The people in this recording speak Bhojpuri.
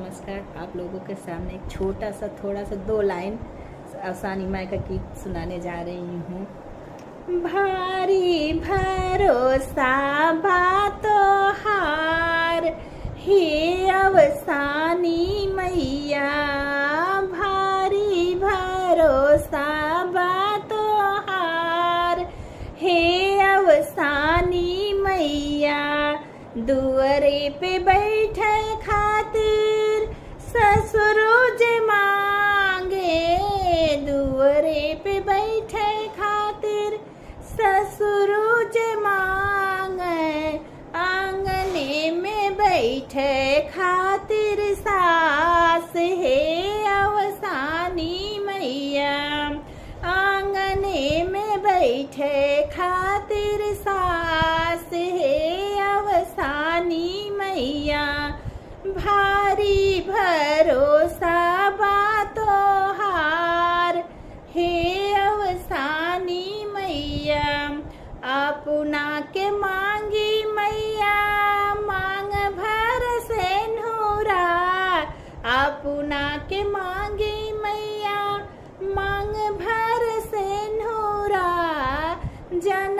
नमस्कार। आप लोगों के सामने एक छोटा सा थोड़ा सा 2 लाइन आसानी माई का गीत सुनाने जा रही हूँ। भारी भरोसा बातों हार हे अवसानी मैया, भारी भरोसा बातों हार हे अवसानी मैया। दुअरे पे बैठे खातिर ससुरुज मांगे, दुअरे पे बैठे खातिर ससुरुज मांगे। आंगने में बैठे खातिर सास हे अवसानी मैया, आंगने में बैठे खातिर सास हे अवसानी मैया। भारी भरोसा बातों हार हे अवसानी मैया। अपना के मांगी मैया मांग भर से नूरा, अपना के मांगी मैया मांग भर से नूरा। जन